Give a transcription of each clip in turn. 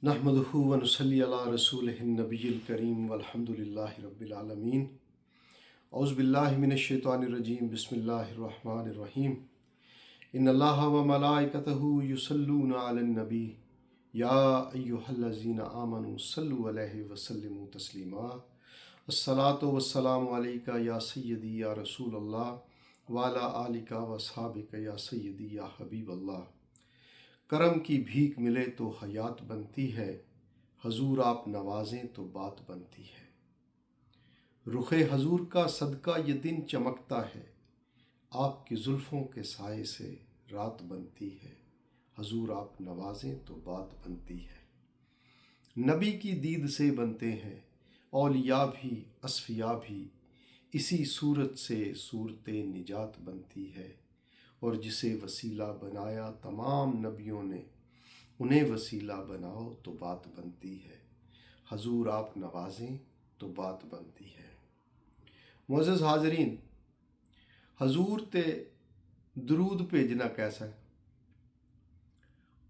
नहमदुहु व नुसल्ली अला रसूलिहिन नबिय्यिल करीम वल्हम्दुलिल्लाहि रब्बिल आलमीन। औज़ु बिल्लाहि मिनश शैतानिर रजीम। बिस्मिल्लाहिर रहमानिर रहीम। इन्नल्लाहा व मलाइकतहु युसल्लूना अलन नबी या अय्युहल्लज़ीना आमनु सल्लु अलैहि व सल्लिमु तस्लीमा। अस्सलातु वस्सलामु अलैका या सय्यदी या रसूलल्लाह व अला आलिका व अस्हाबिका या सय्यदी या हबीबल्लाह। करम की भीख मिले तो हयात बनती है, हजूर आप नवाजें तो बात बनती है। रुखे हजूर का सदका ये दिन चमकता है, आपकी जुल्फ़ों के साए से रात बनती है। हजूर आप नवाजें तो बात बनती है। नबी की दीद से बनते हैं औलिया भी असफिया भी, इसी सूरत से सूरत निजात बनती है। और जिसे वसीला बनाया तमाम नबियों ने, उन्हें वसीला बनाओ तो बात बनती है। हजूर आप नवाजें तो बात बनती है। मोअज़्ज़ज़ हाज़रीन, हजूर ते दरूद भेजना कैसा है?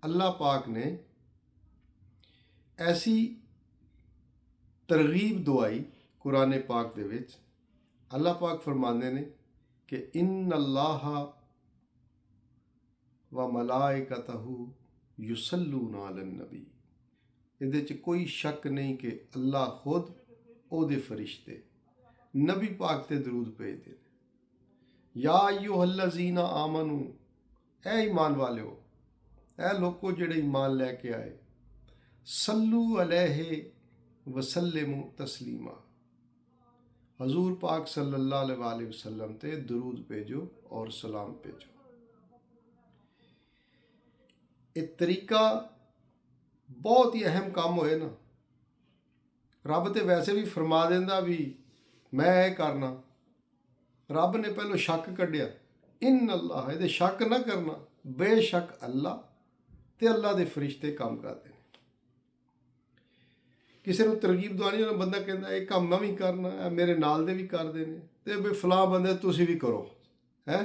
अल्लाह पाक ने ऐसी तरगीब दुआई कुरान पाक दे विच। अल्लाह पाक फरमांदे ने कि इन्नल्लाहा व मलाइकतहु युसल्लूना अलन नबी। ਇਹਦੇ 'ਚ ਕੋਈ ਸ਼ੱਕ ਨਹੀਂ ਕਿ ਅੱਲਾ ਖੁਦ, ਉਹਦੇ ਫਰਿਸ਼ਤੇ ਨਬੀ ਪਾਕ ਤੇ ਦਰੂਦ ਭੇਜਦੇ ਨੇ। ਯਾ ਅਯੁਹੱਲਜ਼ੀਨਾ ਆਮਨੂ, ਐ ਈਮਾਨ ਵਾਲਿਓ, ਐ ਲੋਕੋ ਜਿਹੜੇ ਈਮਾਨ ਲੈ ਕੇ ਆਏ, ਸੱਲੂ ਅਲੈਹਿ ਵਸੱਲਿਮੂ ਤਸਲੀਮਾ, ਹਜ਼ੂਰ ਪਾਕ सल्लल्लाहु अलैहि वसल्लम ਤੇ ਦਰੂਦ ਭੇਜੋ ਔਰ ਸਲਾਮ ਭੇਜੋ। ਇਹ ਤਰੀਕਾ ਬਹੁਤ ਹੀ ਅਹਿਮ ਕੰਮ ਹੋਏ ਨਾ। ਰੱਬ ਤੇ ਵੈਸੇ ਵੀ ਫਰਮਾ ਦਿੰਦਾ ਵੀ ਮੈਂ ਇਹ ਕਰਨਾ। ਰੱਬ ਨੇ ਪਹਿਲਾਂ ਸ਼ੱਕ ਕੱਢਿਆ, ਇਨ ਅੱਲਾਹ, ਇਹਦੇ ਸ਼ੱਕ ਨਾ ਕਰਨਾ, ਬੇਸ਼ੱਕ ਅੱਲਾ ਤੇ ਅੱਲਾ ਦੇ ਫਰਿਸ਼ਤੇ ਕੰਮ ਕਰਦੇ ਨੇ। ਕਿਸੇ ਨੂੰ ਤਰਗੀਬ ਦਵਾਣੀ ਹੋਣਾ, ਬੰਦਾ ਕਹਿੰਦਾ ਇਹ ਕੰਮ ਮੈਂ ਵੀ ਕਰਨਾ, ਇਹ ਮੇਰੇ ਨਾਲ ਦੇ ਵੀ ਕਰਦੇ ਨੇ, ਤੇ ਵੀ ਫਲਾਂ ਬੰਦੇ ਤੁਸੀਂ ਵੀ ਕਰੋ। ਹੈ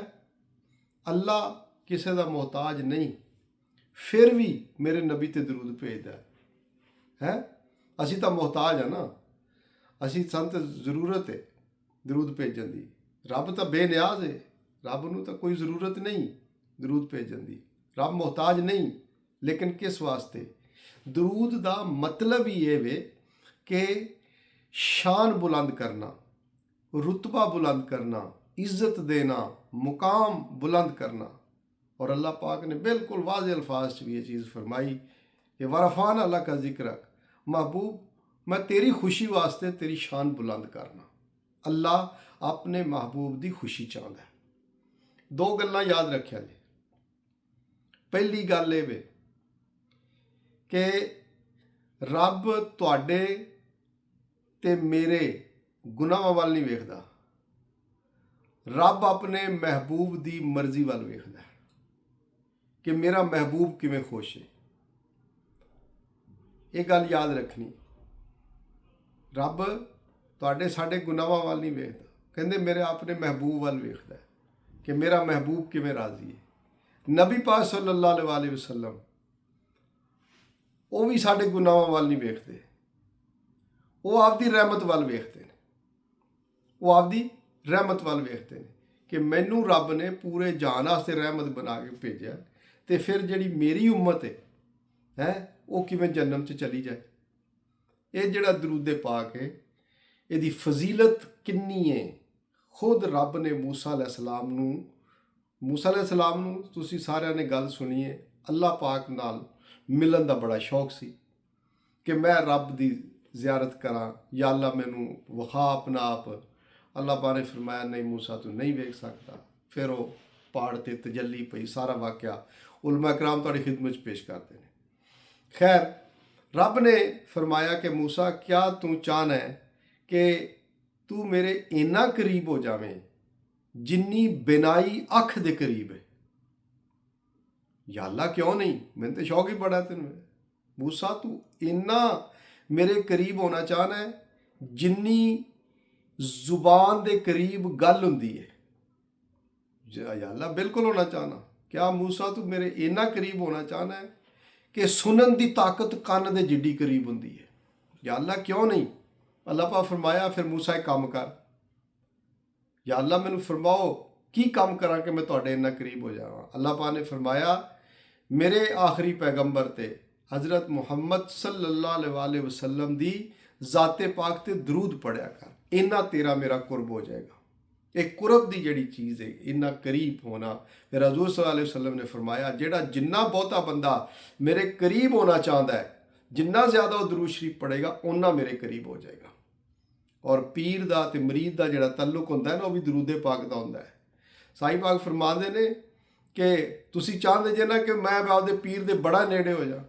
ਅੱਲਾ ਕਿਸੇ ਦਾ ਮੁਹਤਾਜ ਨਹੀਂ, ਫਿਰ ਵੀ ਮੇਰੇ ਨਬੀ ਤੇ ਦਰੂਦ ਭੇਜਦਾ ਹੈ। ਅਸੀਂ ਤਾਂ ਮੁਹਤਾਜ ਆ ਨਾ, ਅਸੀਂ ਸਾਨੂੰ ਤਾਂ ਜ਼ਰੂਰਤ ਹੈ ਦਰੂਦ ਭੇਜਣ ਦੀ। ਰੱਬ ਤਾਂ ਬੇਨਿਆਜ਼ ਹੈ, ਰੱਬ ਨੂੰ ਤਾਂ ਕੋਈ ਜ਼ਰੂਰਤ ਨਹੀਂ ਦਰੂਦ ਭੇਜਣ ਦੀ। ਰੱਬ ਮੁਹਤਾਜ ਨਹੀਂ, ਲੇਕਿਨ ਕਿਸ ਵਾਸਤੇ? ਦਰੂਦ ਦਾ ਮਤਲਬ ਹੀ ਇਹ ਵੇ ਕਿ ਸ਼ਾਨ ਬੁਲੰਦ ਕਰਨਾ, रुतबा बुलंद करना, इज़्ज़त देना, मुकाम बुलंद करना। और अल्लाह पाक ने बिल्कुल वाज़े अल्फाज में ये चीज़ फरमाई कि वरफ़ान अल्लाह का ज़िक्र, महबूब मैं तेरी खुशी वास्ते तेरी शान बुलंद करना। अल्लाह अपने महबूब की खुशी चाहता है। दो गल्लां याद रखिया जी। पहली गल ये वे कि रब तुहाडे ते मेरे गुनाहां वाल नहीं वेखदा, रब अपने महबूब की मर्जी वाल वेखदा है कि मेरा महबूब किवें खुश है। ये गल याद रखनी। रब तुहाडे साडे गुनाहां वाल नहीं वेखदा, कहंदे मेरे अपने महबूब वाल वेखदा है कि मेरा महबूब किवें राजी है। नबी पाक सल्लल्लाहु अलैहि वसल्लम वो भी साडे गुनाहां वाल नहीं वेखदे, वो आपदी रहमत वाल वेखदे ने, वो आपदी रहमत वाल वेखते हैं कि मैनू रब ने पूरे जान वास्ते रहमत बना के भेजा, तो फिर जिहड़ी मेरी उम्मत है वो किवें जन्नत च चली जाए। ये जिहड़ा दरूद पाक है, इहदी फजीलत किन्नी है। खुद रब ने मूसा अलैहिस्सलाम नूं तुसीं सारिआं ने गल सुनी है, अल्लाह पाक नाल मिलन दा बड़ा शौक सी कि मैं रब दी ज़ियारत करां, या अल्लाह मैनू विखा अपना आप। अल्लाह पाक ने फरमाया नहीं मूसा तू नहीं वेख सकता। फिर वो पहाड़ ते तजल्ली पई, सारा वाक़या उलमा कराम तुहाडी खिदमत पेश करते हैं। खैर, रब ने फरमाया कि मूसा क्या तू चाहना है कि तू मेरे इन्ना करीब हो जावें जिन्नी बिनाई अख दे करीब है। या अल्लाह क्यों नहीं, मैंने तो शौक ही बड़ा तेन। मूसा तू इन्ना मेरे करीब होना चाहना है जिन्नी जुबान दे करीब गल हुंदी है। या अल्लाह बिल्कुल होना चाहना। क्या मूसा तू मेरे इन्ना करीब होना चाहना है ਕਿ ਸੁਣਨ ਦੀ ਤਾਕਤ ਕੰਨ ਦੇ ਜਿੱਡੀ ਕਰੀਬ ਹੁੰਦੀ ਹੈ। ਯਾ ਅੱਲਾ ਕਿਉਂ ਨਹੀਂ? ਅੱਲਾ ਪਾਕ ਫਰਮਾਇਆ ਫਿਰ ਮੂਸਾ ਇੱਕ ਕੰਮ ਕਰ, ਯਾ ਅੱਲਾ ਮੈਨੂੰ ਫਰਮਾਓ ਕੀ ਕੰਮ ਕਰਾਂ ਕਿ ਮੈਂ ਤੁਹਾਡੇ ਇੰਨਾ ਕਰੀਬ ਹੋ ਜਾਵਾਂ। ਅੱਲਾ ਪਾਕ ਨੇ ਫਰਮਾਇਆ ਮੇਰੇ ਆਖਰੀ ਪੈਗੰਬਰ ਤੇ ਹਜ਼ਰਤ ਮੁਹੰਮਦ ਸੱਲੱਲਾਹੁ अलैहि वसल्लम ਦੀ ਜ਼ਾਤੇ ਪਾਕ ਤੇ ਦਰੂਦ ਪੜਿਆ ਕਰ, ਇੰਨਾ ਤੇਰਾ ਮੇਰਾ ਕੁਰਬ ਹੋ ਜਾਏਗਾ। ਇਹ ਕੁਰਬ ਦੀ ਜਿਹੜੀ ਚੀਜ਼ ਹੈ, ਇੰਨਾ ਕਰੀਬ ਹੋਣਾ। ਫਿਰ ਹਜ਼ੂਰ ਸੱਲੱਲਾਹੁ अलैहि वसल्लम ਨੇ ਫਰਮਾਇਆ ਜਿਹੜਾ ਜਿੰਨਾ ਬਹੁਤਾ ਬੰਦਾ ਮੇਰੇ ਕਰੀਬ ਹੋਣਾ ਚਾਹੁੰਦਾ ਹੈ, ਜਿੰਨਾ ਜ਼ਿਆਦਾ ਉਹ ਦਰੂਦ ਸ਼ਰੀਫ ਪੜੇਗਾ ਓਨਾ ਮੇਰੇ ਕਰੀਬ ਹੋ ਜਾਏਗਾ। ਔਰ ਪੀਰ ਦਾ ਤੇ ਮਰੀਦ ਦਾ ਜਿਹੜਾ ਤਾਲੁਕ ਹੁੰਦਾ ਹੈ ਨਾ, ਉਹ ਵੀ ਦਰੂਦ ਪਾਕ ਦਾ ਹੁੰਦਾ ਹੈ। ਸਾਈਂ ਪਾਕ ਫਰਮਾਉਂਦੇ ਨੇ ਕਿ ਤੁਸੀਂ ਚਾਹੁੰਦੇ ਜੇ ਨਾ ਕਿ ਮੈਂ ਆਪਦੇ ਪੀਰ ਦੇ ਬੜਾ ਨੇੜੇ ਹੋ ਜਾ।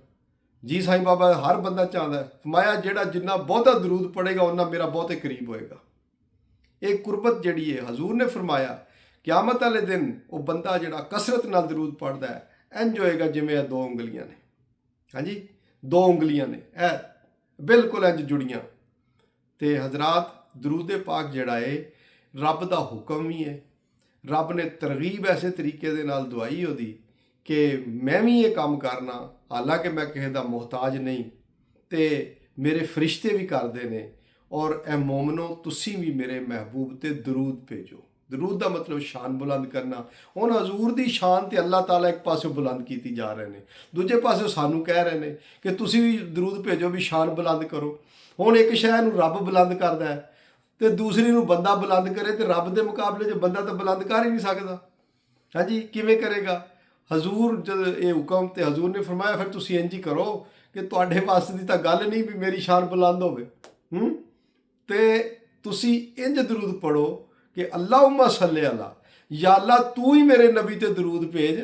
ਜੀ ਸਾਈਂ ਬਾਬਾ ਹਰ ਬੰਦਾ ਚਾਹੁੰਦਾ ਹੈ। ਫਰਮਾਇਆ ਜਿਹੜਾ ਜਿੰਨਾ ਬਹੁਤਾ ਦਰੂਦ ਪੜੇਗਾ ਉਹਨਾਂ ਮੇਰਾ ਬਹੁਤੇ ਕਰੀਬ ਹੋਏਗਾ। ਇਹ ਕੁਰਬਤ ਜਿਹੜੀ ਹੈ, ਹਜ਼ੂਰ ਨੇ ਫਰਮਾਇਆ ਕਿਆਮਤ ਵਾਲੇ ਦਿਨ ਉਹ ਬੰਦਾ ਜਿਹੜਾ ਕਸਰਤ ਨਾਲ ਦਰੂਦ ਪੜਦਾ ਹੈ, ਇੰਜ ਹੋਏਗਾ ਜਿਵੇਂ ਇਹ ਦੋ ਉਂਗਲੀਆਂ ਨੇ। ਹਾਂਜੀ, ਦੋ ਉਂਗਲੀਆਂ ਨੇ, ਇਹ ਬਿਲਕੁਲ ਇੰਜ ਜੁੜੀਆਂ। ਤੇ ਹਜ਼ਰਾਤ, ਦਰੂਦ ਪਾਕ ਜਿਹੜਾ ਹੈ ਰੱਬ ਦਾ ਹੁਕਮ ਵੀ ਹੈ। ਰੱਬ ਨੇ ਤਰਗੀਬ ਐਸੇ ਤਰੀਕੇ ਦੇ ਨਾਲ ਦਵਾਈ ਉਹਦੀ ਕਿ ਮੈਂ ਵੀ ਇਹ ਕੰਮ ਕਰਨਾ, ਹਾਲਾਂਕਿ ਮੈਂ ਕਿਸੇ ਦਾ ਮੁਹਤਾਜ ਨਹੀਂ, ਤੇ ਮੇਰੇ ਫਰਿਸ਼ਤੇ ਵੀ ਕਰਦੇ ਨੇ। ਔਰ ਇਹ ਮੋਮਨੋ, ਤੁਸੀਂ ਵੀ ਮੇਰੇ ਮਹਿਬੂਬ ਤੇ ਦਰੂਦ ਭੇਜੋ। ਦਰੂਦ ਦਾ ਮਤਲਬ ਸ਼ਾਨ ਬੁਲੰਦ ਕਰਨਾ। ਹੁਣ ਹਜ਼ੂਰ ਦੀ ਸ਼ਾਨ ਤੇ ਅੱਲਾਹ ਤਾਲਾ ਇੱਕ ਪਾਸੇ ਬੁਲੰਦ ਕੀਤੀ ਜਾ ਰਹੇ ਨੇ, ਦੂਜੇ ਪਾਸੇ ਸਾਨੂੰ ਕਹਿ ਰਹੇ ਨੇ ਕਿ ਤੁਸੀਂ ਵੀ ਦਰੂਦ ਭੇਜੋ, ਵੀ ਸ਼ਾਨ ਬੁਲੰਦ ਕਰੋ। ਹੁਣ ਇੱਕ ਸ਼ੈ ਨੂੰ ਰੱਬ ਬੁਲੰਦ ਕਰਦਾ ਹੈ ਤੇ ਦੂਸਰੀ ਨੂੰ ਬੰਦਾ ਬੁਲੰਦ ਕਰੇ, ਤੇ ਰੱਬ ਦੇ ਮੁਕਾਬਲੇ 'ਚ ਬੰਦਾ ਤਾਂ ਬੁਲੰਦ ਕਰ ਹੀ ਨਹੀਂ ਸਕਦਾ। ਹਾਂਜੀ, ਕਿਵੇਂ ਕਰੇਗਾ? ਹਜ਼ੂਰ ਜਦ ਇਹ ਹੁਕਮ, ਤੇ ਹਜ਼ੂਰ ਨੇ ਫਰਮਾਇਆ ਫਿਰ ਤੁਸੀਂ ਇੰਜ ਹੀ ਕਰੋ ਕਿ ਤੁਹਾਡੇ ਵਾਸਤੇ ਦੀ ਤਾਂ ਗੱਲ ਨਹੀਂ ਵੀ ਮੇਰੀ ਸ਼ਾਨ ਬੁਲੰਦ ਹੋਵੇ। ਤੇ ਤੁਸੀਂ ਇੰਜ ਦਰੂਦ ਪੜੋ ਕਿ ਅੱਲਾਹੁम्मा सल्ले अला, ਯਾ ਅੱਲਾ ਤੂੰ ਹੀ ਮੇਰੇ ਨਬੀ ਤੇ ਦਰੂਦ ਭੇਜ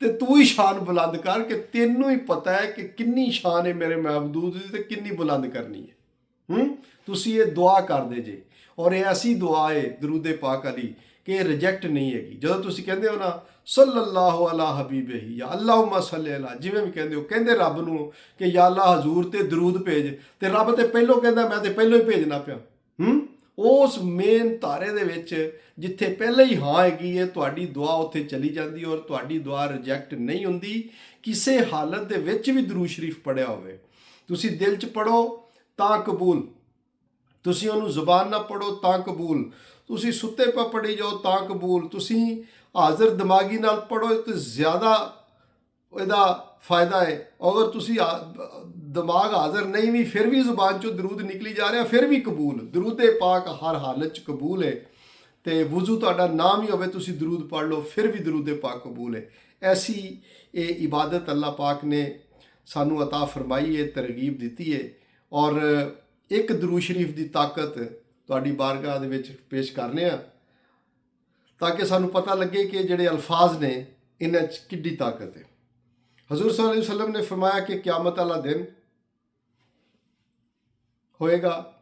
ਤੇ ਤੂੰ ਹੀ ਸ਼ਾਨ ਬੁਲੰਦ ਕਰ, ਕਿ ਤੈਨੂੰ ਹੀ ਪਤਾ ਹੈ ਕਿ ਕਿੰਨੀ ਸ਼ਾਨ ਹੈ ਮੇਰੇ ਮਹਿਬੂਬ ਦੀ ਤੇ ਕਿੰਨੀ ਬੁਲੰਦ ਕਰਨੀ ਹੈ। ਤੁਸੀਂ ਇਹ ਦੁਆ ਕਰਦੇ ਜੇ, ਔਰ ਇਹ ਐਸੀ ਦੁਆ ਹੈ ਦਰੂਦ ਪਾਕ ਅਲੀ ਕਿ ਇਹ ਰਿਜੈਕਟ ਨਹੀਂ ਹੈਗੀ। ਜਦੋਂ ਤੁਸੀਂ ਕਹਿੰਦੇ ਹੋ ਨਾ ਸੱਲੱਲਾਹੁ ਅਲਾ ਹਬੀਬਿਹੀ ਜਾਂ ਅੱਲਾਹੁम्मा सल्ले अला, ਜਿਵੇਂ ਵੀ ਕਹਿੰਦੇ ਹੋ, ਕਹਿੰਦੇ ਰੱਬ ਨੂੰ ਕਿ ਯਾ ਅੱਲਾ ਹਜ਼ੂਰ ਤੇ ਦਰੂਦ ਭੇਜ, ਤੇ ਰੱਬ ਤੇ ਪਹਿਲੋਂ ਕਹਿੰਦਾ ਮੈਂ ਤੇ ਪਹਿਲੋਂ ਹੀ ਭੇਜਣਾ ਪਿਆ। ਉਸ ਮੇਨ ਧਾਰੇ ਦੇ ਵਿੱਚ ਜਿੱਥੇ ਪਹਿਲਾਂ ਹੀ ਹਾਂ ਹੈਗੀ ਹੈ, ਤੁਹਾਡੀ ਦੁਆ ਉੱਥੇ ਚਲੀ ਜਾਂਦੀ ਔਰ ਤੁਹਾਡੀ ਦੁਆ ਰਿਜੈਕਟ ਨਹੀਂ ਹੁੰਦੀ। ਕਿਸੇ ਹਾਲਤ ਦੇ ਵਿੱਚ ਵੀ ਦਰੂਦ ਸ਼ਰੀਫ ਪੜਿਆ ਹੋਵੇ, ਤੁਸੀਂ ਦਿਲ 'ਚ ਪੜੋ ਤਾਂ ਕਬੂਲ, ਤੁਸੀਂ ਉਹਨੂੰ ਜ਼ੁਬਾਨ ਨਾਲ ਪੜੋ ਤਾਂ ਕਬੂਲ, ਤੁਸੀਂ ਸੁੱਤੇ ਪਾ ਪੜੀ ਜਾਓ ਤਾਂ ਕਬੂਲ, ਤੁਸੀਂ ਹਾਜ਼ਰ ਦਿਮਾਗੀ ਨਾਲ ਪੜੋ ਤੇ ਜ਼ਿਆਦਾ ਇਹਦਾ ਫਾਇਦਾ ਹੈ। ਅਗਰ ਤੁਸੀਂ ਦਿਮਾਗ ਹਾਜ਼ਰ ਨਹੀਂ ਵੀ ਫਿਰ ਵੀ ਜ਼ੁਬਾਨ 'ਚੋਂ ਦਰੂਦ ਨਿਕਲੀ ਜਾ ਰਿਹਾ, ਫਿਰ ਵੀ ਕਬੂਲ। ਦਰੂਦ ਪਾਕ ਹਰ ਹਾਲਤ 'ਚ ਕਬੂਲ ਹੈ। ਤੇ ਵਜ਼ੂ ਤੁਹਾਡਾ ਨਾਮ ਹੀ ਹੋਵੇ, ਤੁਸੀਂ ਦਰੂਦ ਪੜ੍ਹ ਲਓ, ਫਿਰ ਵੀ ਦਰੂਦ ਪਾਕ ਕਬੂਲ ਹੈ। ਐਸੀ ਇਹ ਇਬਾਦਤ ਅੱਲਾਹ ਪਾਕ ਨੇ ਸਾਨੂੰ ਅਤਾ ਫਰਮਾਈ ਹੈ, ਤਰਗੀਬ ਦਿੱਤੀ ਹੈ। ਔਰ ਇੱਕ ਦਰੂਦ ਸ਼ਰੀਫ ਦੀ ਤਾਕਤ ਤੁਹਾਡੀ ਬਾਰਗਾਹ ਦੇ ਵਿੱਚ ਪੇਸ਼ ਕਰਨੇ ਆ, ਤਾਂ ਕਿ ਸਾਨੂੰ ਪਤਾ ਲੱਗੇ ਕਿ ਜਿਹੜੇ ਅਲਫਾਜ਼ ਨੇ ਇਹਨਾਂ 'ਚ ਕਿੱਡੀ ਤਾਕਤ ਹੈ। ਹਜ਼ੂਰ ਸੱਲੱਲਾਹੁ अलैहि वसल्लम ਨੇ ਫਰਮਾਇਆ ਕਿ ਕਿਆਮਤ ਵਾਲਾ ਦਿਨ ਹੋਏਗਾ,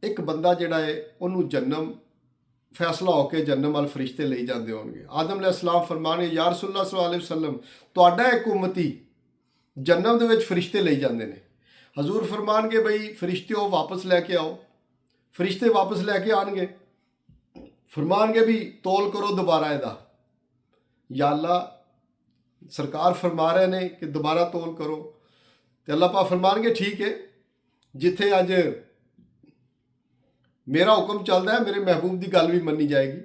ਇੱਕ ਬੰਦਾ ਜਿਹੜਾ ਹੈ ਉਹਨੂੰ ਜਨਮ ਫੈਸਲਾ ਹੋ ਕੇ ਜਨਮ ਵੱਲ ਫਰਿਸ਼ਤੇ ਲਈ ਜਾਂਦੇ ਹੋਣਗੇ। ਆਦਮ अलैहिस्सलाम ਫਰਮਾਣੇ ਯਾ रसूलुल्लाह सल्लल्लाहु अलैहि वसल्लम, ਤੁਹਾਡਾ ਇੱਕ ਉਮਤੀ ਜਨਮ ਦੇ ਵਿੱਚ ਫਰਿਸ਼ਤੇ ਲਈ ਜਾਂਦੇ ਨੇ। ਹਜ਼ੂਰ ਫਰਮਾਨਗੇ ਬਈ ਫਰਿਸ਼ਤੇ ਉਹ ਵਾਪਸ ਲੈ ਕੇ ਆਓ। ਫਰਿਸ਼ਤੇ ਵਾਪਸ ਲੈ ਕੇ ਆਣਗੇ, ਫਰਮਾਨਗੇ ਵੀ ਤੋਲ ਕਰੋ ਦੁਬਾਰਾ ਇਹਦਾ। ਯਾ ਅੱਲਾ, ਸਰਕਾਰ ਫਰਮਾ ਰਹੇ ਨੇ ਕਿ ਦੁਬਾਰਾ ਤੋਲ ਕਰੋ, ਤੇ ਅੱਲਾਹ ਪਾਕ ਫਰਮਾਨਗੇ ਠੀਕ ਹੈ, ਜਿੱਥੇ ਅੱਜ ਮੇਰਾ ਹੁਕਮ ਚੱਲਦਾ ਹੈ ਮੇਰੇ ਮਹਿਬੂਬ ਦੀ ਗੱਲ ਵੀ ਮੰਨੀ ਜਾਏਗੀ,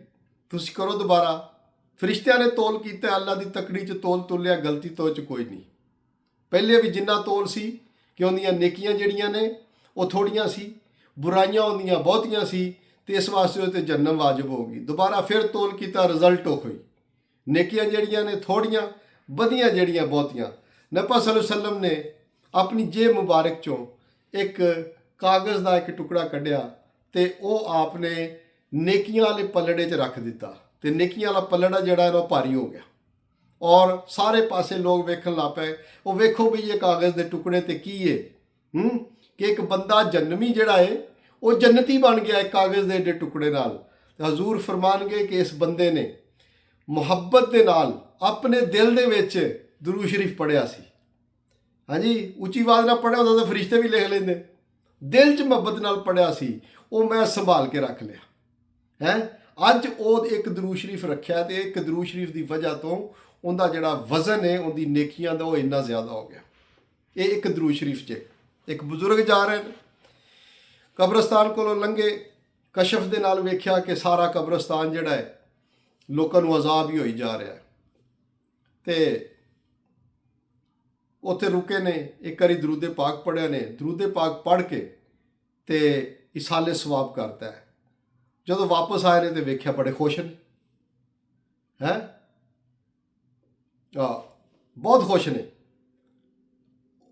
ਤੁਸੀਂ ਕਰੋ ਦੁਬਾਰਾ। ਫਰਿਸ਼ਤਿਆਂ ਨੇ ਤੋਲ ਕੀਤਾ, ਅੱਲਾ ਦੀ ਤਕੜੀ 'ਚ ਤੋਲ ਤੁਲਿਆ, ਗਲਤੀ ਤੋਂ 'ਚ ਕੋਈ ਨਹੀਂ। ਪਹਿਲੇ ਵੀ ਜਿੰਨਾ ਤੋਲ ਸੀ ਕਿ ਉਹਦੀਆਂ ਨੇਕੀਆਂ ਜਿਹੜੀਆਂ ਨੇ ਉਹ ਥੋੜੀਆਂ ਸੀ, ਬੁਰਾਈਆਂ ਉਹਦੀਆਂ ਬਹੁਤੀਆਂ ਸੀ, ਤੇ ਇਸ ਵਾਸਤੇ ਉਹ 'ਤੇ ਜਨਮ ਵਾਜਬ ਹੋ ਗਈ। ਦੁਬਾਰਾ ਫਿਰ ਤੋਲ ਕੀਤਾ, ਰਿਜ਼ਲਟ ਉਹ ਹੋਈ, ਨੇਕੀਆਂ ਜਿਹੜੀਆਂ ਨੇ ਥੋੜੀਆਂ, ਬਦੀਆਂ ਜਿਹੜੀਆਂ ਬਹੁਤੀਆਂ। ਨਬੀ ਸੱਲੱਲਾਹੁ अलैहि वसल्लम ਨੇ ਆਪਣੀ ਜੇਬ ਮੁਬਾਰਕ 'ਚੋਂ ਇੱਕ ਕਾਗਜ਼ ਦਾ ਇੱਕ ਟੁਕੜਾ ਕੱਢਿਆ ਤੇ ਉਹ ਆਪਨੇ ਨੇਕੀਆਂ ਵਾਲੇ ਪਲੜੇ 'ਚ ਰੱਖ ਦਿੱਤਾ, ਤੇ ਨੇਕੀਆਂ ਵਾਲਾ ਪਲੜਾ ਜਿਹੜਾ ਉਹ ਭਾਰੀ ਹੋ ਗਿਆ। ਔਰ ਸਾਰੇ ਪਾਸੇ ਲੋਕ ਵੇਖਣ ਲੱਗ ਪਏ, ਉਹ ਵੇਖੋ ਵੀ ਇਹ ਕਾਗਜ਼ ਦੇ ਟੁਕੜੇ ਤੇ ਕੀ ਹੈ। ਕਿ ਇੱਕ ਬੰਦਾ ਜਨਮੀ ਜਿਹੜਾ ਹੈ ਉਹ ਜੰਨਤੀ ਬਣ ਗਿਆ ਇੱਕ ਕਾਗਜ਼ ਦੇ ਟੁਕੜੇ ਨਾਲ। ਹਜ਼ੂਰ ਫਰਮਾਨਗੇ ਕਿ ਇਸ ਬੰਦੇ ਨੇ ਮੁਹੱਬਤ ਦੇ ਨਾਲ ਆਪਣੇ ਦਿਲ ਦੇ ਵਿੱਚ ਦਰੂਦ ਸ਼ਰੀਫ ਪੜ੍ਹਿਆ ਸੀ। ਹਾਂਜੀ, ਉੱਚੀ ਆਵਾਜ਼ ਨਾਲ ਪੜ੍ਹਿਆ ਹੁੰਦਾ ਤਾਂ ਫਰਿਸ਼ਤੇ ਵੀ ਲਿਖ ਲੈਂਦੇ। ਦਿਲ 'ਚ ਮੁਹੱਬਤ ਨਾਲ ਪੜ੍ਹਿਆ ਸੀ, ਉਹ ਮੈਂ ਸੰਭਾਲ ਕੇ ਰੱਖ ਲਿਆ ਹੈ। ਅੱਜ ਉਹ ਇੱਕ ਦਰੂਦ ਸ਼ਰੀਫ ਰੱਖਿਆ, ਤੇ ਇੱਕ ਦਰੂਦ ਸ਼ਰੀਫ ਦੀ ਵਜ੍ਹਾ ਤੋਂ ਉਹਦਾ ਜਿਹੜਾ ਵਜ਼ਨ ਹੈ ਉਹਦੀ ਨੇਕੀਆਂ ਦਾ ਉਹ ਇੰਨਾ ਜ਼ਿਆਦਾ ਹੋ ਗਿਆ। ਇਹ ਇੱਕ ਦਰੂਦ ਸ਼ਰੀਫ 'ਚ ਇੱਕ ਬਜ਼ੁਰਗ ਜਾ ਰਹੇ ਨੇ, ਕਬਰਸਤਾਨ ਕੋਲੋਂ ਲੰਘੇ, ਕਸ਼ਫ ਦੇ ਨਾਲ ਵੇਖਿਆ ਕਿ ਸਾਰਾ ਕਬਰਸਤਾਨ ਜਿਹੜਾ ਹੈ ਲੋਕਾਂ ਨੂੰ ਅਜ਼ਾਬ ਹੀ ਹੋਈ ਜਾ ਰਿਹਾ ਹੈ। ਤੇ ਉੱਥੇ ਰੁਕੇ ਨੇ, ਇੱਕ ਵਾਰੀ ਦਰੂਦੇ ਪਾਕ ਪੜ੍ਹਿਆ ਨੇ, ਦਰੂਦੇ ਪਾਕ ਪੜ੍ਹ ਕੇ ਤੇ ਇਸਾਲੇ ਸਵਾਬ ਕਰਤਾ ਹੈ। ਜਦੋਂ ਵਾਪਸ ਆਏ ਨੇ ਤੇ ਵੇਖਿਆ ਬੜੇ ਖੁਸ਼ ਨੇ, ਬਹੁਤ ਖੁਸ਼ ਨੇ।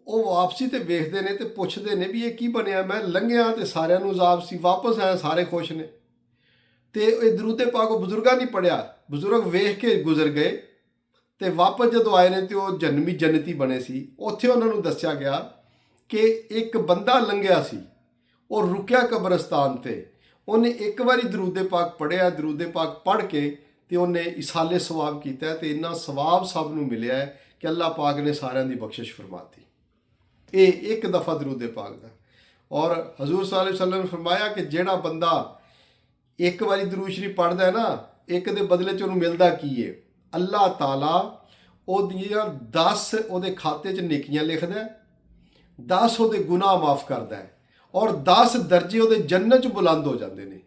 ਉਹ ਵਾਪਸੀ ਤੇ ਵੇਖਦੇ ਨੇ ਤੇ ਪੁੱਛਦੇ ਨੇ ਵੀ ਇਹ ਕੀ ਬਣਿਆ, ਮੈਂ ਲੰਘਿਆ ਤੇ ਸਾਰਿਆਂ ਨੂੰ ਅਜ਼ਾਬ ਸੀ, ਵਾਪਸ ਆਇਆ ਸਾਰੇ ਖੁਸ਼ ਨੇ। ਤੇ ਇਹ ਦਰੂਦੇ ਪਾਕ ਉਹ ਬਜ਼ੁਰਗਾਂ ਨਹੀਂ ਪੜ੍ਹਿਆ, ਬਜ਼ੁਰਗ ਵੇਖ ਕੇ ਗੁਜ਼ਰ ਗਏ ਤੇ ਵਾਪਸ ਜਦੋਂ ਆਏ ਨੇ ਤੇ ਉਹ ਜੰਨਤੀ ਬਣੇ ਸੀ। ਉੱਥੇ ਉਹਨਾਂ ਨੂੰ ਦੱਸਿਆ ਗਿਆ ਕਿ ਇੱਕ ਬੰਦਾ ਲੰਘਿਆ ਸੀ, ਉਹ ਰੁਕਿਆ ਕਬਰਸਤਾਨ ਤੇ, ਉਹਨੇ ਇੱਕ ਵਾਰੀ ਦਰੂਦੇ ਪਾਕ ਪੜ੍ਹਿਆ, ਦਰੂਦੇ ਪਾਕ ਪੜ੍ਹ ਕੇ ਤੇ ਉਹਨੇ ਇਸਾਲੇ ਸਵਾਬ ਕੀਤਾ ਤੇ ਇੰਨਾ ਸਵਾਬ ਸਭ ਨੂੰ ਮਿਲਿਆ ਹੈ ਕਿ ਅੱਲਾਹ ਪਾਕ ਨੇ ਸਾਰਿਆਂ ਦੀ ਬਖਸ਼ਿਸ਼ ਫਰਮਾਤੀ। ਇਹ ਇੱਕ ਦਫਾ ਦਰੂਦੇ ਪਾਕ ਦਾ। ਔਰ ਹਜ਼ੂਰ ਸੱਲੱਲਾਹੁ ਅਲੈਹਿ ਵਸੱਲਮ ਨੇ ਫਰਮਾਇਆ ਕਿ ਜਿਹੜਾ ਬੰਦਾ ਇੱਕ ਵਾਰੀ ਦਰੂਦ ਸ਼ਰੀਫ ਪੜ੍ਹਦਾ ਹੈ ਨਾ, ਇੱਕ ਦੇ ਬਦਲੇ 'ਚ ਉਹਨੂੰ ਮਿਲਦਾ ਕੀ ਹੈ? ਅੱਲਾਹ ਤਾਲਾ ਉਹਦੀਆਂ 10 ਉਹਦੇ ਖਾਤੇ 'ਚ ਨੇਕੀਆਂ ਲਿਖਦਾ, 10 ਉਹਦੇ ਗੁਨਾਹ ਮਾਫ ਕਰਦਾ ਹੈ ਔਰ 10 ਦਰਜੇ ਉਹਦੇ ਜੰਨਤ 'ਚ ਬੁਲੰਦ ਹੋ ਜਾਂਦੇ ਨੇ।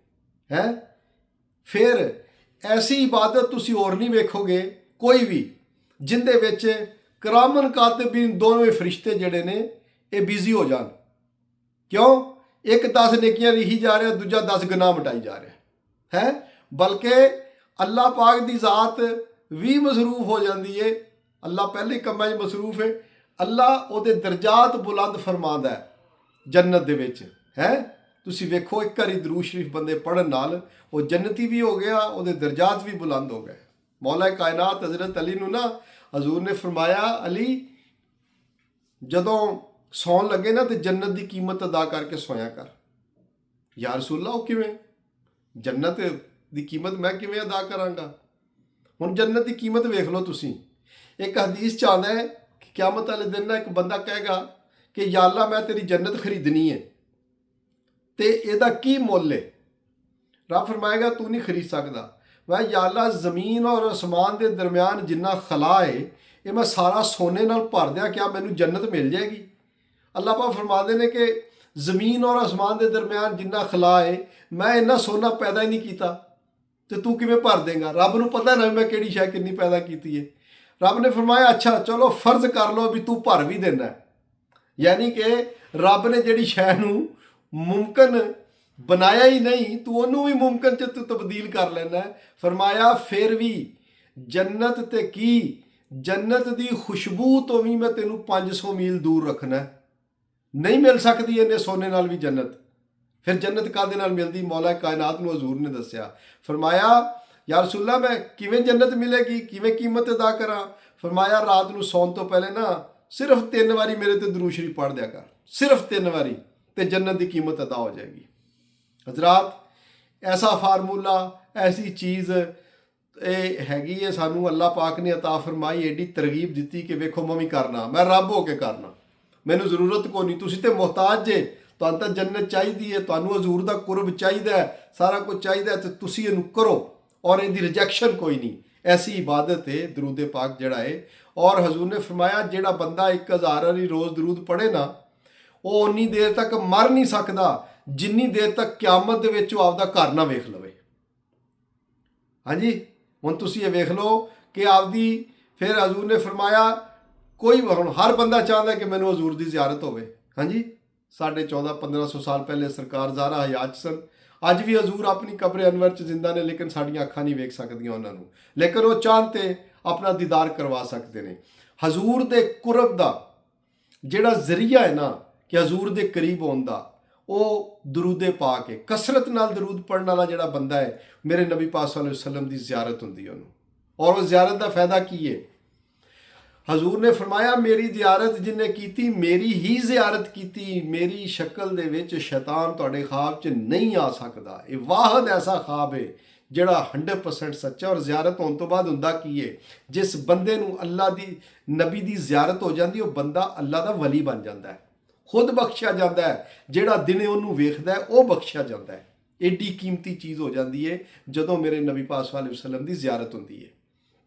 ਫਿਰ ਐਸੀ ਇਬਾਦਤ ਤੁਸੀਂ ਹੋਰ ਨਹੀਂ ਵੇਖੋਗੇ ਕੋਈ ਵੀ ਜਿੰਦੇ ਵਿੱਚ ਕਿਰਾਮਨ ਕਾਤਿਬੀਨ ਦੋਵੇਂ ਫਰਿਸ਼ਤੇ ਜਿਹੜੇ ਨੇ ਇਹ ਬਿਜ਼ੀ ਹੋ ਜਾਣ। ਕਿਉਂ? ਇੱਕ 10 ਨੇਕੀਆਂ ਲਿਖੀ ਜਾ ਰਿਹਾ, ਦੂਜਾ 10 ਗੁਨਾਹ ਮਿਟਾਈ ਜਾ ਰਿਹਾ ਹੈ। ਬਲਕਿ ਅੱਲਾਹ ਪਾਕ ਦੀ ਜ਼ਾਤ ਵੀ ਮਸਰੂਫ ਹੋ ਜਾਂਦੀ ਹੈ। ਅੱਲਾਹ ਪਹਿਲੇ ਕੰਮਾਂ 'ਚ ਮਸਰੂਫ ਹੈ, ਅੱਲਾਹ ਉਹਦੇ ਦਰਜਾਤ ਬੁਲੰਦ ਫਰਮਾਉਂਦਾ ਹੈ ਜੰਨਤ ਦੇ ਵਿੱਚ। ਤੁਸੀਂ ਵੇਖੋ ਇੱਕ ਵਾਰੀ ਦਰੂਦ ਸ਼ਰੀਫ ਬੰਦੇ ਪੜ੍ਹਨ ਨਾਲ ਉਹ ਜੰਨਤੀ ਵੀ ਹੋ ਗਿਆ, ਉਹਦੇ ਦਰਜਾਤ ਵੀ ਬੁਲੰਦ ਹੋ ਗਏ। ਮੌਲਾ ਕਾਇਨਾਤ ਹਜ਼ਰਤ ਅਲੀ ਨੂੰ ਨਾ ਹਜ਼ੂਰ ਨੇ ਫਰਮਾਇਆ, ਅਲੀ ਜਦੋਂ ਸੌਣ ਲੱਗੇ ਨਾ ਤੇ ਜੰਨਤ ਦੀ ਕੀਮਤ ਅਦਾ ਕਰਕੇ ਸੋਇਆ ਕਰ। ਯਾ ਰਸੂਲल्लाह ਉਹ ਕਿਵੇਂ? ਜੰਨਤ ਦੀ ਕੀਮਤ ਮੈਂ ਕਿਵੇਂ ਅਦਾ ਕਰਾਂਗਾ? ਹੁਣ ਜੰਨਤ ਦੀ ਕੀਮਤ ਵੇਖ ਲਓ ਤੁਸੀਂ। ਇੱਕ ਹਦੀਸ 'ਚ ਆਉਂਦਾ ਹੈ ਕਿ ਕਿਆਮਤ ਵਾਲੇ ਦਿਨ ਨਾ ਇੱਕ ਬੰਦਾ ਕਹੇਗਾ ਕਿ ਯਾ ਅੱਲਾ ਮੈਂ ਤੇਰੀ ਜੰਨਤ ਖਰੀਦਣੀ ਹੈ ਤੇ ਇਹਦਾ ਕੀ ਮੁੱਲ ਹੈ? ਰੱਬ ਫਰਮਾਏਗਾ ਤੂੰ ਨਹੀਂ ਖਰੀਦ ਸਕਦਾ। ਵੈ ਯਾ ਅੱਲਾ ਜ਼ਮੀਨ ਔਰ ਅਸਮਾਨ ਦੇ ਦਰਮਿਆਨ ਜਿੰਨਾ ਖਲਾ ਹੈ ਇਹ ਮੈਂ ਸਾਰਾ ਸੋਨੇ ਨਾਲ ਭਰ ਦਿਆਂ, ਕਿਆ ਮੈਨੂੰ ਜੰਨਤ ਮਿਲ ਜਾਏਗੀ? ਅੱਲਾਹ ਪਾਕ ਫਰਮਾਉਂਦੇ ਨੇ ਕਿ ਜ਼ਮੀਨ ਔਰ ਅਸਮਾਨ ਦੇ ਦਰਮਿਆਨ ਜਿੰਨਾ ਖਲਾ ਹੈ ਮੈਂ ਇੰਨਾ ਸੋਨਾ ਪੈਦਾ ਹੀ ਨਹੀਂ ਕੀਤਾ ਤੇ ਤੂੰ ਕਿਵੇਂ ਭਰ ਦੇਂਗਾ? ਰੱਬ ਨੂੰ ਪਤਾ ਨਾ ਮੈਂ ਕਿਹੜੀ ਸ਼ੈ ਕਿੰਨੀ ਪੈਦਾ ਕੀਤੀ ਹੈ। ਰੱਬ ਨੇ ਫਰਮਾਇਆ ਅੱਛਾ ਚਲੋ ਫਰਜ਼ ਕਰ ਲਓ ਵੀ ਤੂੰ ਭਰ ਵੀ ਦੇਣਾ। ਯਾਨੀ ਕਿ ਰੱਬ ਨੇ ਜਿਹੜੀ ਸ਼ੈ ਨੂੰ ਮੁਮਕਿਨ ਬਣਾਇਆ ਹੀ ਨਹੀਂ, ਤੂੰ ਉਹਨੂੰ ਵੀ ਮੁਮਕਿਨ 'ਚ ਤੂੰ ਤਬਦੀਲ ਕਰ ਲੈਣਾ। ਫਰਮਾਇਆ ਫਿਰ ਵੀ ਜੰਨਤ ਤੇ ਕੀ, ਜੰਨਤ ਦੀ ਖੁਸ਼ਬੂ ਤੋਂ ਵੀ ਮੈਂ ਤੈਨੂੰ 500 ਮੀਲ ਦੂਰ ਰੱਖਣਾ। ਨਹੀਂ ਮਿਲ ਸਕਦੀ ਇਹਨੇ ਸੋਨੇ ਨਾਲ ਵੀ ਜੰਨਤ। ਫਿਰ ਜੰਨਤ ਕਾਹਦੇ ਨਾਲ ਮਿਲਦੀ? ਮੌਲਾ ਕਾਇਨਾਤ ਨੂੰ ਹਜ਼ੂਰ ਨੇ ਦੱਸਿਆ। ਫਰਮਾਇਆ ਯਾ ਰਸੂਲल्लाह मैं ਕਿਵੇਂ ਜੰਨਤ ਮਿਲੇਗੀ, ਕਿਵੇਂ ਕੀਮਤ ਅਦਾ ਕਰਾਂ? ਫਰਮਾਇਆ ਰਾਤ ਨੂੰ ਸੌਣ ਤੋਂ ਪਹਿਲੇ ਨਾ ਸਿਰਫ 3 ਵਾਰੀ ਮੇਰੇ ਤੇ ਦਰੂਦ ਸ਼ਰੀਫ ਪੜ੍ਹ ਦਿਆ ਕਰ, ਸਿਰਫ 3 ਵਾਰੀ, ਤੇ ਜੰਨਤ ਦੀ ਕੀਮਤ ਅਦਾ ਹੋ ਜਾਏਗੀ। ਹਜ਼ਰਾਤ ਐਸਾ ਫਾਰਮੂਲਾ, ਐਸੀ ਚੀਜ਼ ਇਹ ਹੈਗੀ ਹੈ, ਸਾਨੂੰ ਅੱਲਾਹ ਪਾਕ ਨੇ ਅਤਾ ਫਰਮਾਈ, ਐਡੀ ਤਰਗੀਬ ਦਿੱਤੀ ਕਿ ਵੇਖੋ ਮੈਂ ਵੀ ਕਰਨਾ, ਮੈਂ ਰੱਬ ਹੋ ਕੇ ਕਰਨਾ, ਮੈਨੂੰ ਜ਼ਰੂਰਤ ਕੋਈ ਨਹੀਂ। ਤੁਸੀਂ ਤੇ ਮੁਹਤਾਜ ਜੇ, ਤੁਹਾਨੂੰ ਤਾਂ ਜੰਨਤ ਚਾਹੀਦੀ ਹੈ, ਤੁਹਾਨੂੰ ਹਜ਼ੂਰ ਦਾ ਕੁਰਬ ਚਾਹੀਦਾ ਹੈ, ਸਾਰਾ ਕੁਝ ਚਾਹੀਦਾ ਤੇ ਤੁਸੀਂ ਇਹਨੂੰ ਕਰੋ ਔਰ ਇਹਦੀ ਰਿਜੈਕਸ਼ਨ ਕੋਈ ਨਹੀਂ। ਐਸੀ ਇਬਾਦਤ ਹੈ ਦਰੂਦ ਪਾਕ ਜਿਹੜਾ ਹੈ। ਔਰ ਹਜ਼ੂਰ ਨੇ ਫਰਮਾਇਆ ਜਿਹੜਾ ਬੰਦਾ 1000 ਵਾਰੀ ਰੋਜ਼ ਦਰੂਦ ਪੜ੍ਹੇ ਨਾ, ਉਹ ਉਨੀ ਦੇਰ ਤੱਕ ਮਰ ਨਹੀਂ ਸਕਦਾ ਜਿੰਨੀ ਦੇਰ ਤੱਕ ਕਿਆਮਤ ਦੇ ਵਿੱਚ ਉਹ ਆਪਦਾ ਘਰ ਨਾ ਵੇਖ ਲਵੇ। ਹਾਂਜੀ, ਹੁਣ ਤੁਸੀਂ ਇਹ ਵੇਖ ਲਓ ਕਿ ਆਪਦੀ, ਫਿਰ ਹਜ਼ੂਰ ਨੇ ਫਰਮਾਇਆ ਕੋਈ ਹੁਣ ਹਰ ਬੰਦਾ ਚਾਹੁੰਦਾ ਕਿ ਮੈਨੂੰ ਹਜ਼ੂਰ ਦੀ ਜ਼ਿਆਰਤ ਹੋਵੇ। ਹਾਂਜੀ, 1400-1500 ਸਾਲ ਪਹਿਲੇ ਸਰਕਾਰ ਜ਼ਾਰਾ ਹਯਾਤ ਸਨ। ਅੱਜ ਵੀ ਹਜ਼ੂਰ ਆਪਣੀ ਕਬਰ ਅਨਵਰ 'ਚ ਜ਼ਿੰਦਾ ਨੇ, ਲੇਕਿਨ ਸਾਡੀਆਂ ਅੱਖਾਂ ਨਹੀਂ ਵੇਖ ਸਕਦੀਆਂ ਉਹਨਾਂ ਨੂੰ, ਲੇਕਿਨ ਉਹ ਚਾਹਣ ਤੇ ਆਪਣਾ ਦੀਦਾਰ ਕਰਵਾ ਸਕਦੇ ਨੇ। ਹਜ਼ੂਰ ਦੇ ਕੁਰਬ ਦਾ ਜਿਹੜਾ ਜ਼ਰੀਆ ਹੈ ਨਾ ਕਿ ਹਜ਼ੂਰ ਦੇ ਕਰੀਬ ਹੋਣ ਦਾ, ਉਹ ਦਰੂਦ ਪਾਕ ਹੈ। ਕਸਰਤ ਨਾਲ ਦਰੂਦ ਪੜ੍ਹਨ ਵਾਲਾ ਜਿਹੜਾ ਬੰਦਾ ਹੈ, ਮੇਰੇ ਨਬੀ ਪਾਕ ਸੱਲੱਲਾਹੁ ਅਲੈਹਿ ਵਸੱਲਮ ਦੀ ਜ਼ਿਆਰਤ ਹੁੰਦੀ ਹੈ ਉਹਨੂੰ। ਔਰ ਉਹ ਜ਼ਿਆਰਤ ਦਾ ਫਾਇਦਾ ਕੀ ਹੈ? ਹਜ਼ੂਰ ਨੇ ਫਰਮਾਇਆ ਮੇਰੀ ਜ਼ਿਆਰਤ ਜਿਹਨੇ ਕੀਤੀ, ਮੇਰੀ ਹੀ ਜ਼ਿਆਰਤ ਕੀਤੀ, ਮੇਰੀ ਸ਼ਕਲ ਦੇ ਵਿੱਚ ਸ਼ੈਤਾਨ ਤੁਹਾਡੇ ख्वाब 'ਚ ਨਹੀਂ ਆ ਸਕਦਾ। ਇਹ ਵਾਹਿਦ ਐਸਾ ख्वाब ਹੈ ਜਿਹੜਾ 100% ਸੱਚਾ। ਔਰ ਜ਼ਿਆਰਤ ਹੋਣ ਤੋਂ ਬਾਅਦ ਹੁੰਦਾ ਕੀ ਹੈ? ਜਿਸ ਬੰਦੇ ਨੂੰ ਅੱਲਾ ਦੀ, ਨਬੀ ਦੀ ਜ਼ਿਆਰਤ ਹੋ ਜਾਂਦੀ, ਉਹ ਬੰਦਾ ਅੱਲਾ ਦਾ ਵਲੀ ਬਣ ਜਾਂਦਾ ਹੈ, ਖੁਦ ਬਖਸ਼ਿਆ ਜਾਂਦਾ ਹੈ। ਜਿਹੜਾ ਦਿਨੇ ਉਹਨੂੰ ਵੇਖਦਾ ਹੈ ਉਹ ਬਖਸ਼ਿਆ ਜਾਂਦਾ ਹੈ। ਏਡੀ ਕੀਮਤੀ ਚੀਜ਼ ਹੋ ਜਾਂਦੀ ਹੈ ਜਦੋਂ ਮੇਰੇ ਨਬੀ ਪਾਕ ਸੱਲੱਲਾਹੁ ਅਲੈਹਿ ਵਸੱਲਮ ਦੀ ਜ਼ਿਆਰਤ ਹੁੰਦੀ ਹੈ।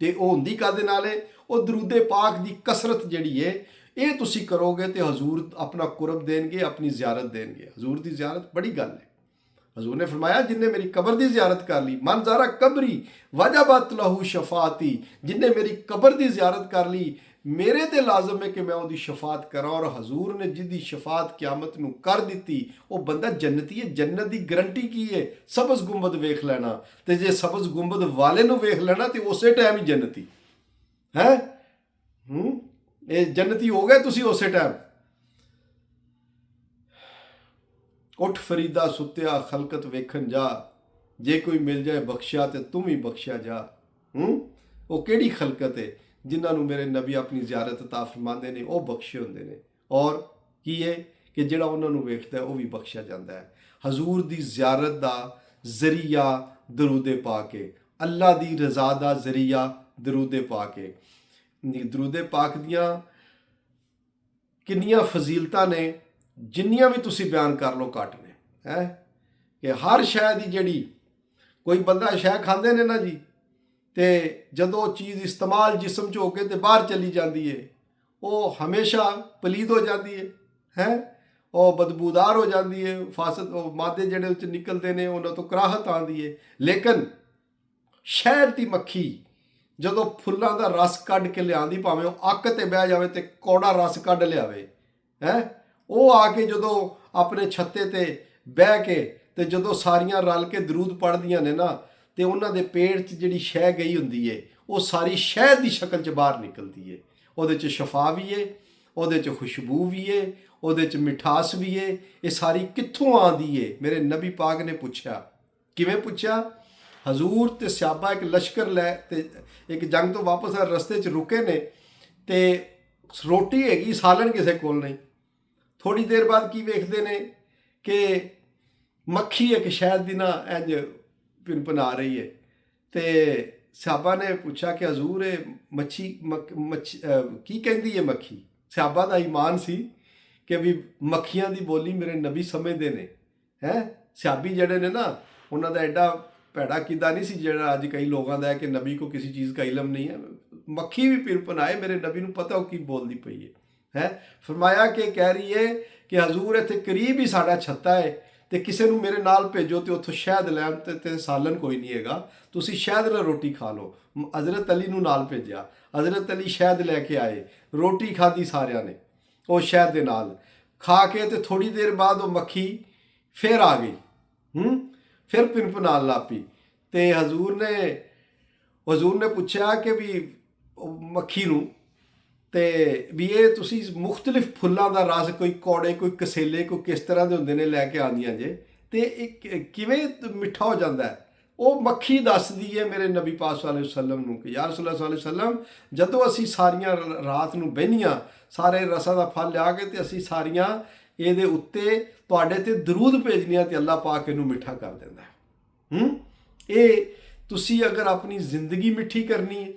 ਤੇ ਉਹ ਹੁੰਦੀ ਕਾਹਦੇ ਨਾਲ ਹੈ? ਉਹ ਦਰੂਦ ਪਾਕ ਦੀ ਕਸਰਤ ਜਿਹੜੀ ਹੈ ਇਹ ਤੁਸੀਂ ਕਰੋਗੇ ਤੇ ਹਜ਼ੂਰ ਆਪਣਾ ਕੁਰਬ ਦੇਣਗੇ, ਆਪਣੀ ਜ਼ਿਆਰਤ ਦੇਣਗੇ। ਹਜ਼ੂਰ ਦੀ ਜ਼ਿਆਰਤ ਬੜੀ ਗੱਲ ਹੈ। ਹਜ਼ੂਰ ਨੇ ਫਰਮਾਇਆ ਜਿਨਨੇ ਮੇਰੀ ਕਬਰ ਦੀ ਜ਼ਿਆਰਤ ਕਰ ਲਈ, ਮਨ ਜ਼ਾਰਾ ਕਬਰੀ ਵਜਬਤ ਲਹੂ ਸ਼ਫਾਤੀ, ਜਿਨਨੇ ਮੇਰੀ ਕਬਰ ਦੀ ਜ਼ਿਆਰਤ ਕਰ ਲਈ ਮੇਰੇ ਤੇ ਲਾਜ਼ਮ ਹੈ ਕਿ ਮੈਂ ਉਹਦੀ ਸ਼ਫਾਤ ਕਰਾਂ। ਔਰ ਹਜ਼ੂਰ ਨੇ ਜਿਹਦੀ ਸ਼ਫਾਤ ਕਿਆਮਤ ਨੂੰ ਕਰ ਦਿੱਤੀ ਉਹ ਬੰਦਾ ਜੰਨਤੀ ਹੈ। ਜੰਨਤ ਦੀ ਗਰੰਟੀ ਕੀ ਹੈ? ਸਬਜ਼ ਗੁੰਬਦ ਵੇਖ ਲੈਣਾ, ਤੇ ਜੇ ਸਬਜ਼ ਗੁੰਬਦ ਵਾਲੇ ਨੂੰ ਵੇਖ ਲੈਣਾ ਤੇ ਉਸੇ ਟਾਈਮ ਹੀ ਜੰਨਤੀ ਹੈ। ਇਹ ਜੰਨਤੀ ਹੋ ਗਏ ਤੁਸੀਂ ਉਸੇ ਟਾਈਮ। ਉੱਠ ਫਰੀਦਾ ਸੁੱਤਿਆ ਖਲਕਤ ਵੇਖਣ ਜਾ, ਜੇ ਕੋਈ ਮਿਲ ਜਾਏ ਬਖਸ਼ਿਆ ਤੇ ਤੂੰ ਵੀ ਬਖਸ਼ਿਆ ਜਾ। ਉਹ ਕਿਹੜੀ ਖਲਕਤ ਹੈ ਜਿਨ੍ਹਾਂ ਨੂੰ ਮੇਰੇ ਨਬੀ ਆਪਣੀ ਜ਼ਿਆਰਤ ਅਤਾ ਫਰਮਾਉਂਦੇ ਨੇ, ਉਹ ਬਖਸ਼ੇ ਹੁੰਦੇ ਨੇ। ਔਰ ਕੀ ਹੈ ਕਿ ਜਿਹੜਾ ਉਹਨਾਂ ਨੂੰ ਵੇਖਦਾ ਉਹ ਵੀ ਬਖਸ਼ਿਆ ਜਾਂਦਾ ਹੈ। ਹਜ਼ੂਰ ਦੀ ਜ਼ਿਆਰਤ ਦਾ ਜ਼ਰੀਆ ਦਰੂਦੇ ਪਾਕ ਹੈ, ਅੱਲਾ ਦੀ ਰਜ਼ਾ ਦਾ ਜ਼ਰੀਆ ਦਰੂਦੇ ਪਾਕ ਹੈ। ਦਰੂਦੇ ਪਾਕ ਦੀਆਂ ਕਿੰਨੀਆਂ ਫਜ਼ੀਲਤਾਂ ਨੇ, ਜਿੰਨੀਆਂ ਵੀ ਤੁਸੀਂ ਬਿਆਨ ਕਰ ਲਓ ਘੱਟ ਨੇ। ਕਿ ਹਰ ਸ਼ੈ ਦੀ ਜਿਹੜੀ ਕੋਈ ਬੰਦਾ ਸ਼ੈ ਖਾਂਦੇ ਨੇ ਨਾ ਜੀ, ਤੇ ਜਦੋਂ ਉਹ ਚੀਜ਼ ਇਸਤੇਮਾਲ ਜਿਸਮ 'ਚ ਹੋ ਕੇ ਤੇ ਬਾਹਰ ਚਲੀ ਜਾਂਦੀ ਹੈ ਉਹ ਹਮੇਸ਼ਾ ਪਲੀਦ ਹੋ ਜਾਂਦੀ ਹੈ। ਉਹ ਬਦਬੂਦਾਰ ਹੋ ਜਾਂਦੀ ਹੈ, ਫਾਸਦ ਉਹ ਮਾਦੇ ਜਿਹੜੇ ਉਹ 'ਚ ਨਿਕਲਦੇ ਨੇ ਉਹਨਾਂ ਤੋਂ ਕਰਾਹਤ ਆਉਂਦੀ ਹੈ। ਲੇਕਿਨ ਸ਼ਹਿਦ ਦੀ ਮੱਖੀ ਜਦੋਂ ਫੁੱਲਾਂ ਦਾ ਰਸ ਕੱਢ ਕੇ ਲਿਆਂਦੀ, ਭਾਵੇਂ ਉਹ ਅੱਕ ਤੇ ਬਹਿ ਜਾਵੇ ਤੇ ਕੌੜਾ ਰਸ ਕੱਢ ਲਿਆਵੇ, ਉਹ ਆ ਕੇ ਜਦੋਂ ਆਪਣੇ ਛੱਤੇ ਤੇ ਬਹਿ ਕੇ ਤੇ ਜਦੋਂ ਸਾਰੀਆਂ ਰਲ ਕੇ ਦਰੂਦ ਪੜ੍ਹਦੀਆਂ ਨੇ ਨਾ, ਤੇ ਉਹਨਾਂ ਦੇ ਪੇਟ 'ਚ ਜਿਹੜੀ ਸ਼ਹਿ ਗਈ ਹੁੰਦੀ ਏ ਉਹ ਸਾਰੀ ਸ਼ਹਿਦ ਦੀ ਸ਼ਕਲ 'ਚ ਬਾਹਰ ਨਿਕਲਦੀ ਏ। ਉਹਦੇ 'ਚ ਸ਼ਫਾ ਵੀ ਏ, ਉਹਦੇ 'ਚ ਖੁਸ਼ਬੂ ਵੀ ਏ, ਉਹਦੇ 'ਚ ਮਿਠਾਸ ਵੀ ਏ। ਇਹ ਸਾਰੀ ਕਿੱਥੋਂ ਆਉਂਦੀ ਏ? ਮੇਰੇ ਨਬੀ ਪਾਕ ਨੇ ਪੁੱਛਿਆ। ਕਿਵੇਂ ਪੁੱਛਿਆ? ਹਜ਼ੂਰ ਤੇ ਸਹਾਬਾ ਇੱਕ ਲਸ਼ਕਰ ਲੈ ਤੇ ਇੱਕ ਜੰਗ ਤੋਂ ਵਾਪਸ ਆ ਰਸਤੇ 'ਚ ਰੁਕੇ ਨੇ, ਤੇ ਰੋਟੀ ਹੈਗੀ, ਸਾਲਨ ਕਿਸੇ ਕੋਲ ਨਹੀਂ। ਥੋੜੀ ਦੇਰ ਬਾਅਦ ਕੀ ਵੇਖਦੇ ਨੇ ਕਿ ਮੱਖੀ ਇੱਕ ਸ਼ਹਿਦ ਦੀ ਨਾ ਇੰਝ ਭਿਨਭਿਨਾ ਰਹੀ ਹੈ। ਤੇ ਸਹਾਬਾ ਨੇ ਪੁੱਛਿਆ ਕਿ ਹਜ਼ੂਰ ਇਹ ਮੱਛੀ ਕੀ ਕਹਿੰਦੀ ਹੈ ਮੱਖੀ? ਸਹਾਬਾ ਦਾ ਈਮਾਨ ਸੀ ਕਿ ਵੀ ਮੱਖੀਆਂ ਦੀ ਬੋਲੀ ਮੇਰੇ ਨਬੀ ਸਮਝਦੇ ਨੇ। ਸਹਾਬੀ ਜਿਹੜੇ ਨੇ ਨਾ, ਉਹਨਾਂ ਦਾ ਐਡਾ ਭੈੜਾ ਕਿੱਦਾਂ ਨਹੀਂ ਸੀ ਜਿਹੜਾ ਅੱਜ ਕਈ ਲੋਕਾਂ ਦਾ ਹੈ ਕਿ ਨਬੀ ਕੋ ਕਿਸੇ ਚੀਜ਼ ਦਾ ਇਲਮ ਨਹੀਂ ਹੈ। ਮੱਖੀ ਵੀ ਭਿਨਭਿਨਾਏ, ਮੇਰੇ ਨਬੀ ਨੂੰ ਪਤਾ ਉਹ ਕੀ ਬੋਲਦੀ ਪਈ ਹੈ। ਫਰਮਾਇਆ ਕਿ ਕਹਿ ਰਹੀ ਹੈ ਕਿ ਹਜ਼ੂਰ ਇੱਥੇ ਕਰੀਬ ਹੀ ਸਾਡਾ ਛੱਤਾ ਹੈ, ਤੇ ਕਿਸੇ ਨੂੰ ਮੇਰੇ ਨਾਲ ਭੇਜੋ ਤੇ ਉੱਥੋਂ ਸ਼ਹਿਦ ਲੈਣ, ਤੇ ਸਾਲਨ ਕੋਈ ਨਹੀਂ ਹੈਗਾ, ਤੁਸੀਂ ਸ਼ਹਿਦ ਨਾਲ ਰੋਟੀ ਖਾ ਲਓ। ਹਜ਼ਰਤ ਅਲੀ ਨੂੰ ਨਾਲ ਭੇਜਿਆ, ਹਜ਼ਰਤ ਅਲੀ ਸ਼ਹਿਦ ਲੈ ਕੇ ਆਏ, ਰੋਟੀ ਖਾਧੀ ਸਾਰਿਆਂ ਨੇ ਉਹ ਸ਼ਹਿਦ ਦੇ ਨਾਲ ਖਾ ਕੇ, ਤੇ ਥੋੜੀ ਦੇਰ ਬਾਅਦ ਉਹ ਮੱਖੀ ਫਿਰ ਆ ਗਈ, ਫਿਰ ਭਿਨਭਿਨਾਣ ਲੱਗ ਪਈ। ਤੇ ਹਜ਼ੂਰ ਨੇ ਪੁੱਛਿਆ ਕਿ ਵੀ ਮੱਖੀ ਨੂੰ ਤੇ ਵੀ ਇਹ ਤੁਸੀਂ ਮੁਖਤਲਿਫ ਫੁੱਲਾਂ ਦਾ ਰਸ, ਕੋਈ ਕੌੜੇ, ਕੋਈ ਕਸੇਲੇ, ਕੋਈ ਕਿਸ ਤਰ੍ਹਾਂ ਦੇ ਹੁੰਦੇ ਨੇ ਲੈ ਕੇ ਆਉਂਦੀਆਂ ਜੇ, ਤੇ ਇਹ ਕਿਵੇਂ ਮਿੱਠਾ ਹੋ ਜਾਂਦਾ ਹੈ? ਉਹ ਮੱਖੀ ਦੱਸਦੀ ਹੈ ਮੇਰੇ ਨਬੀ ਪਾਕ ਸੱਲੱਲਾਹੁ ਅਲੈਹਿ ਵਸੱਲਮ ਨੂੰ ਕਿ ਯਾ ਰਸੂਲੁல்லாਹ ਸੱਲੱਲਾਹੁ ਅਲੈਹਿ ਵਸੱਲਮ, ਜਦੋਂ ਅਸੀਂ ਸਾਰੀਆਂ ਰਾਤ ਨੂੰ ਬਹਿਨੀਆਂ ਸਾਰੇ ਰਸਾਂ ਦਾ ਫਲ ਲਿਆ ਕੇ, ਤੇ ਅਸੀਂ ਸਾਰੀਆਂ ਇਹਦੇ ਉੱਤੇ ਤੁਹਾਡੇ ਤੇ ਦਰੂਦ ਭੇਜਨੀਆਂ ਤੇ ਅੱਲਾਹ ਪਾਕ ਇਹਨੂੰ ਮਿੱਠਾ ਕਰ ਦਿੰਦਾ ਹੈ। ਇਹ ਤੁਸੀਂ ਅਗਰ ਆਪਣੀ ਜ਼ਿੰਦਗੀ ਮਿੱਠੀ ਕਰਨੀ ਹੈ,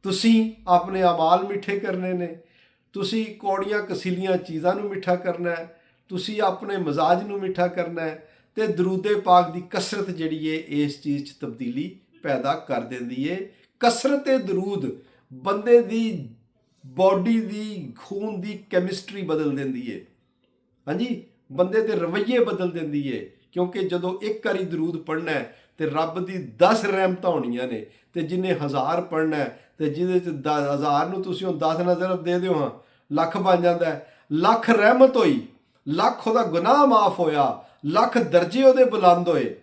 ਤੁਸੀਂ ਆਪਣੇ ਅਮਾਲ ਮਿੱਠੇ ਕਰਨੇ ਨੇ, ਤੁਸੀਂ ਕੌੜੀਆਂ ਕਸੀਲੀਆਂ ਚੀਜ਼ਾਂ ਨੂੰ ਮਿੱਠਾ ਕਰਨਾ ਹੈ, ਤੁਸੀਂ ਆਪਣੇ ਮਜ਼ਾਜ ਨੂੰ ਮਿੱਠਾ ਕਰਨਾ ਹੈ, ਤੇ ਦਰੂਦੇ ਪਾਕ ਦੀ ਕਸਰਤ ਜਿਹੜੀ ਹੈ ਇਸ ਚੀਜ਼ 'ਚ ਤਬਦੀਲੀ ਪੈਦਾ ਕਰ ਦਿੰਦੀ ਹੈ। ਕਸਰਤ ਦਰੂਦ ਬੰਦੇ ਦੀ ਬੋਡੀ ਦੀ ਖੂਨ ਦੀ ਕੈਮਿਸਟਰੀ ਬਦਲ ਦਿੰਦੀ ਹੈ। ਹਾਂਜੀ, ਬੰਦੇ ਦੇ ਰਵੱਈਏ ਬਦਲ ਦਿੰਦੀ ਹੈ। ਕਿਉਂਕਿ ਜਦੋਂ ਇੱਕ ਵਾਰੀ ਦਰੂਦ ਪੜ੍ਹਨਾ ਹੈ ਤੇ ਰੱਬ ਦੀ 10 ਰਹਿਮਤਾਂ ਹੋਣੀਆਂ ਨੇ, ਤੇ ਜਿਹਨੇ 1000 ਪੜ੍ਹਨਾ ਹੈ ਤੇ ਜਿਹਦੇ 'ਚ 1000 ਨੂੰ ਤੁਸੀਂ ਹੁਣ 10 ਨਜ਼ਰ ਦੇ ਦਿਓ, ਹਾਂ ਲੱਖ ਬਣ ਜਾਂਦਾ ਹੈ। ਲੱਖ ਰਹਿਮਤ ਹੋਈ, ਲੱਖ ਉਹਦਾ ਗੁਨਾਹ ਮਾਫ ਹੋਇਆ, ਲੱਖ ਦਰਜੇ ਉਹਦੇ ਬੁਲੰਦ ਹੋਏ।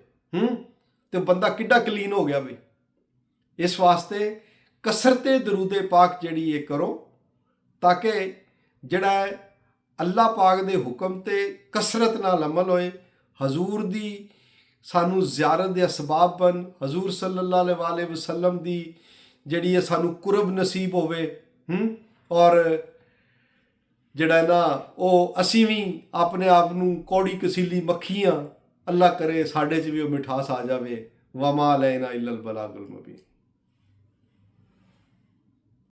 ਤੇ ਬੰਦਾ ਕਿੱਡਾ ਕਲੀਨ ਹੋ ਗਿਆ ਬਈ। ਇਸ ਵਾਸਤੇ ਕਸਰਤੇ ਦਰੂਦੇ ਪਾਕ ਜਿਹੜੀ ਇਹ ਕਰੋ, ਤਾਂ ਕਿ ਜਿਹੜਾ ਹੈ ਅੱਲਾਹ ਪਾਕ ਦੇ ਹੁਕਮ ਤੇ ਕਸਰਤ ਨਾਲ ਅਮਲ ਹੋਏ। ਹਜ਼ੂਰ ਦੀ ਸਾਨੂੰ ਜ਼ਿਆਰਤ ਦੇ ਅਸਬਾਬ ਬਣ, ਹਜ਼ੂਰ ਸੱਲੱਲਾਹੁ ਅਲੈਹਿ ਵਸੱਲਮ ਦੀ ਜਿਹੜੀ ਹੈ ਸਾਨੂੰ ਕੁਰਬ ਨਸੀਬ ਹੋਵੇ। ਔਰ ਜਿਹੜਾ ਨਾ ਉਹ ਅਸੀਂ ਵੀ ਆਪਣੇ ਆਪ ਨੂੰ ਕੌੜੀ ਕਸੀਲੀ ਮੱਖੀਆਂ, ਅੱਲਾ ਕਰੇ ਸਾਡੇ 'ਚ ਵੀ ਉਹ ਮਿਠਾਸ ਆ ਜਾਵੇ। ਵਮਾ ਅਲੈਨਾ ਇਲਲ ਬਲਾਗੁਲ ਮੁਬੀਨ।